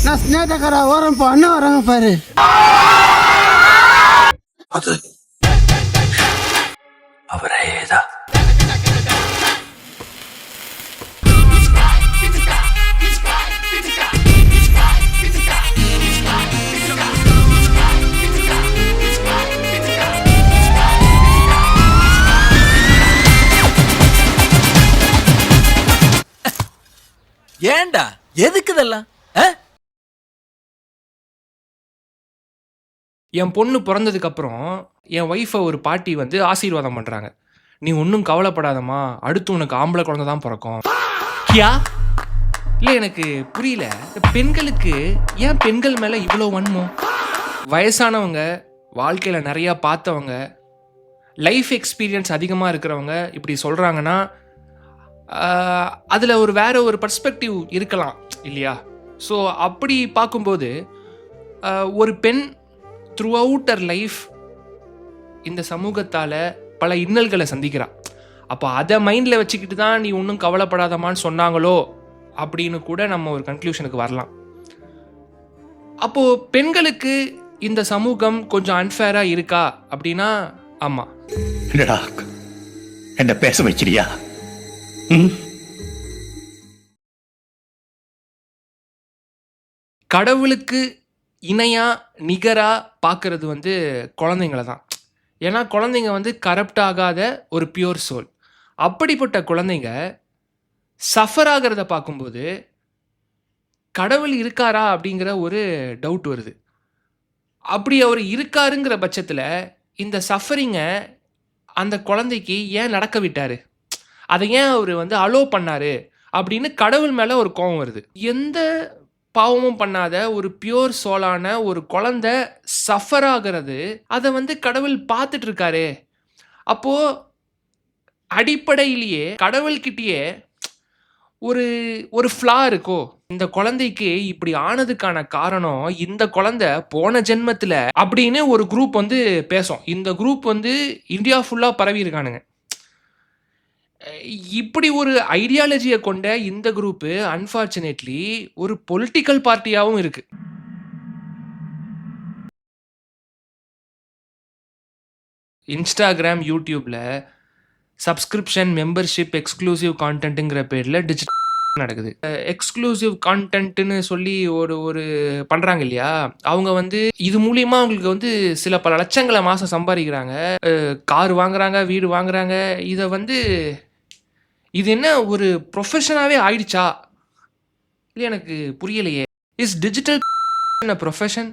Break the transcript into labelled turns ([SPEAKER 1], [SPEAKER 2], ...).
[SPEAKER 1] நான் ஸ்னேட்டக்காரா ஓரம் போ, அண்ணன் வராங்க பாரு.
[SPEAKER 2] அது அவரேதான்.
[SPEAKER 3] ஏண்டா எதுக்கு இதெல்லாம்?
[SPEAKER 4] என் பொண்ணு பிறந்ததுக்கு அப்புறம் என் ஒய்ஃபை ஒரு பாட்டி வந்து ஆசீர்வாதம் பண்றாங்க. நீ ஒன்றும் கவலைப்படாதம்மா, அடுத்து உனக்கு ஆம்பளை குழந்தை தான் பிறக்கும். கியா இல்லை, எனக்கு புரியல. பெண்களுக்கு ஏன் பெண்கள் மேலே இவ்வளோ வன்மம்? வயசானவங்க, வாழ்க்கையில் நிறையா பார்த்தவங்க, லைஃப் எக்ஸ்பீரியன்ஸ் அதிகமாக இருக்கிறவங்க இப்படி சொல்கிறாங்கன்னா அதில் வேற ஒரு பர்ஸ்பெக்டிவ் இருக்கலாம் இல்லையா? ஸோ அப்படி பார்க்கும்போது ஒரு பெண் த்ரூ அவுட் ஹர் லைஃப் இந்த சமூகத்தால் பல இன்னல்களை சந்திக்கிறா. அப்போ அதை மைண்டில் வச்சுக்கிட்டு தான் நீ ஒன்றும் கவலைப்படாதமான்னு சொன்னாங்களோ அப்படின்னு கூட நம்ம ஒரு கன்க்ளூஷனுக்கு வரலாம். அப்போது பெண்களுக்கு இந்த சமூகம் கொஞ்சம் அன்ஃபேராக இருக்கா அப்படின்னா ஆமாம்.
[SPEAKER 2] என்னடா என்ன பேச வைக்கிறியா?
[SPEAKER 4] கடவுளுக்கு இணையா நிகரா பார்க்கறது வந்து குழந்தைங்கள தான். ஏன்னா குழந்தைங்க வந்து கரப்ட் ஆகாத ஒரு பியூர் சோல். அப்படிப்பட்ட குழந்தைங்க சஃபர் ஆகிறத பார்க்கும்போது கடவுள் இருக்காரா அப்படிங்கிற ஒரு டவுட் வருது. அப்படி அவர் இருக்காருங்கிற பட்சத்தில் இந்த சஃபரிங்கை அந்த குழந்தைக்கு ஏன் நடக்க விட்டாரு, அதை ஏன் அவர் வந்து அலோ பண்ணாரு அப்படின்னு கடவுள் மேலே ஒரு கோபம் வருது. எந்த பாவமும் பண்ணாத ஒரு பியூர் சோலான ஒரு குழந்தை சஃபர் ஆகிறது அதை வந்து கடவுள் பார்த்துட்டு இருக்காரு. அப்போ அடிப்படையிலேயே கடவுள்கிட்டயே ஒரு ஒரு ஃப்ளா இருக்கோ. இந்த குழந்தைக்கு இப்படி ஆனதுக்கான காரணம் இந்த குழந்தை போன ஜென்மத்தில் அப்படின்னு ஒரு குரூப் வந்து பேசும். இந்த குரூப் வந்து இந்தியா ஃபுல்லாக பரவி இருக்கானுங்க. இப்படி ஒரு ஐடியாலஜியை கொண்ட இந்த குரூப்பு அன்ஃபார்ச்சுனேட்லி ஒரு பொலிட்டிக்கல் பார்ட்டியாகவும் இருக்கு. இன்ஸ்டாகிராம், யூடியூப்ல சப்ஸ்கிரிப்ஷன், மெம்பர்ஷிப், எக்ஸ்க்ளூசிவ் கான்டென்ட்டுங்கிற பேரில் டிஜிட்டல் நடக்குது. எக்ஸ்க்ளூசிவ் கான்டென்ட்னு சொல்லி ஒரு பண்ணுறாங்க இல்லையா? அவங்க வந்து இது மூலியமாக அவங்களுக்கு வந்து சில பல லட்சங்களை மாதம் சம்பாதிக்கிறாங்க, கார் வாங்குறாங்க, வீடு வாங்குறாங்க. இதை வந்து இது என்ன ஒரு ப்ரொஃபஷனாகவே ஆயிடுச்சா இல்லை, எனக்கு புரியலையே. Is digital profession?